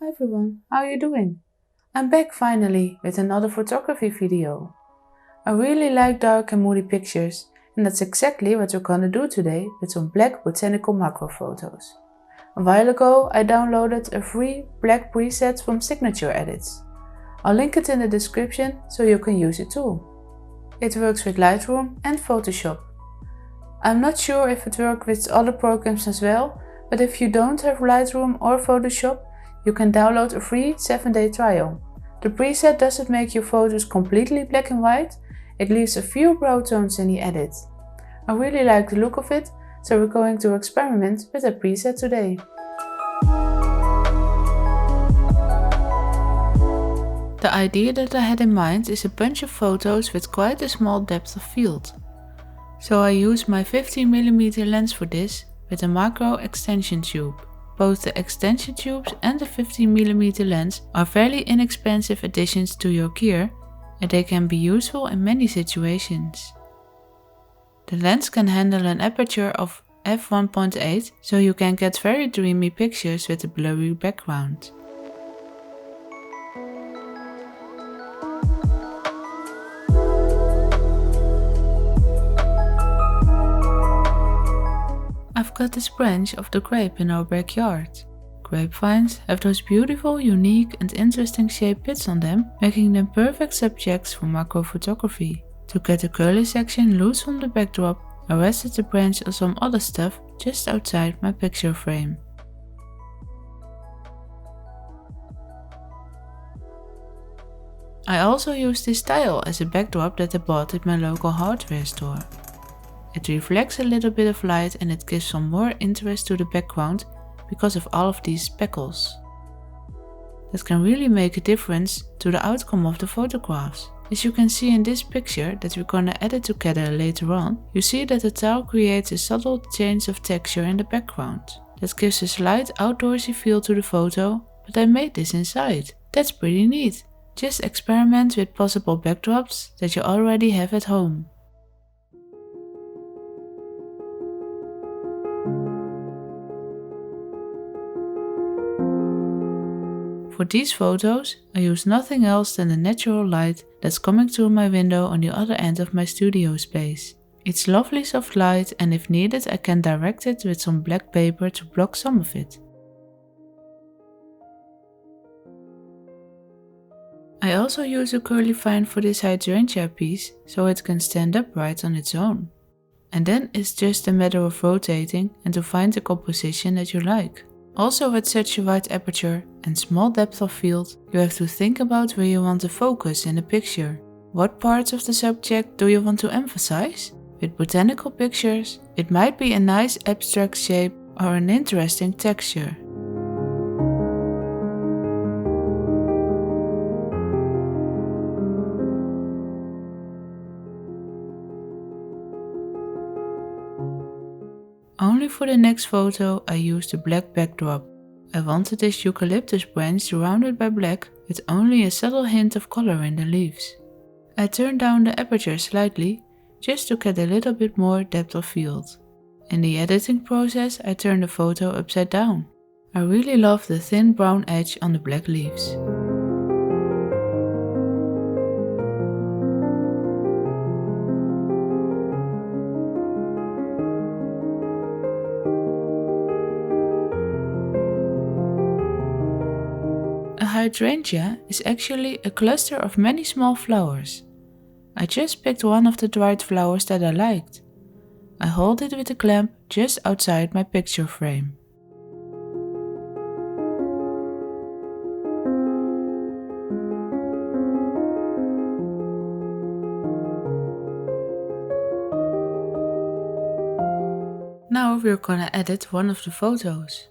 Hi everyone, how are you doing? I'm back finally with another photography video. I really like dark and moody pictures, and that's exactly what we're gonna do today with some black botanical macro photos. A while ago I downloaded a free black preset from Signature Edits. I'll link it in the description so you can use it too. It works with Lightroom and Photoshop. I'm not sure if it works with other programs as well, but if you don't have Lightroom or Photoshop, you can download a free 7-day trial. The preset doesn't make your photos completely black and white, it leaves a few brown tones in the edit. I really like the look of it, so we're going to experiment with that preset today. The idea that I had in mind is a bunch of photos with quite a small depth of field. So I used my 15mm lens for this with a macro extension tube. Both the extension tubes and the 15mm lens are fairly inexpensive additions to your gear, and they can be useful in many situations. The lens can handle an aperture of f1.8, so you can get very dreamy pictures with a blurry background. I've got this branch of the grape in our backyard. Grapevines have those beautiful, unique and interesting shaped bits on them, making them perfect subjects for macro photography. To get the curly section loose from the backdrop, I rested the branch on some other stuff just outside my picture frame. I also used this tile as a backdrop that I bought at my local hardware store. It reflects a little bit of light and it gives some more interest to the background because of all of these speckles. That can really make a difference to the outcome of the photographs. As you can see in this picture that we're gonna edit together later on, you see that the tile creates a subtle change of texture in the background. That gives a slight outdoorsy feel to the photo, but I made this inside. That's pretty neat. Just experiment with possible backdrops that you already have at home. For these photos, I use nothing else than the natural light that's coming through my window on the other end of my studio space. It's lovely soft light, and if needed I can direct it with some black paper to block some of it. I also use a curly vine for this hydrangea piece so it can stand upright on its own. And then it's just a matter of rotating and to find the composition that you like. Also, with such a wide aperture and small depth of field, you have to think about where you want to focus in the picture. What parts of the subject do you want to emphasize? With botanical pictures, it might be a nice abstract shape or an interesting texture. Only for the next photo I used a black backdrop. I wanted this eucalyptus branch surrounded by black with only a subtle hint of color in the leaves. I turned down the aperture slightly just to get a little bit more depth of field. In the editing process I turned the photo upside down. I really love the thin brown edge on the black leaves. A hydrangea is actually a cluster of many small flowers. I just picked one of the dried flowers that I liked. I hold it with a clamp just outside my picture frame. Now we're gonna edit one of the photos.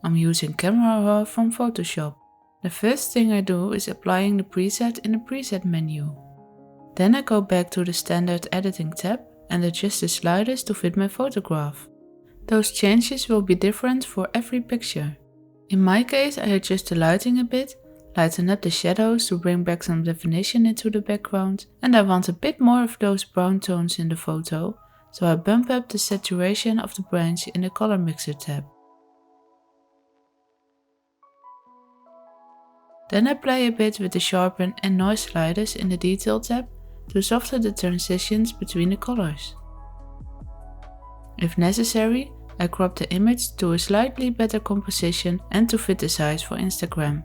I'm using Camera Raw from Photoshop. The first thing I do is applying the preset in the preset menu. Then I go back to the standard editing tab and adjust the sliders to fit my photograph. Those changes will be different for every picture. In my case I adjust the lighting a bit, lighten up the shadows to bring back some definition into the background, and I want a bit more of those brown tones in the photo, so I bump up the saturation of the branch in the color mixer tab. Then apply a bit with the sharpen and noise sliders in the detail tab to soften the transitions between the colors. If necessary, I crop the image to a slightly better composition and to fit the size for Instagram.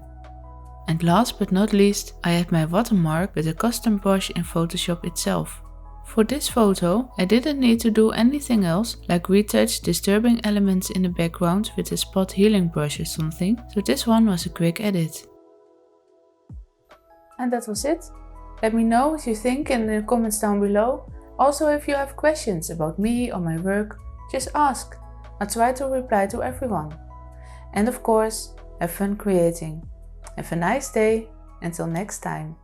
And last but not least, I add my watermark with a custom brush in Photoshop itself. For this photo, I didn't need to do anything else like retouch disturbing elements in the background with a spot healing brush or something, so this one was a quick edit. And that was it. Let me know what you think in the comments down below. Also, if you have questions about me or my work, just ask. I'll try to reply to everyone. And of course, have fun creating. Have a nice day. Until next time.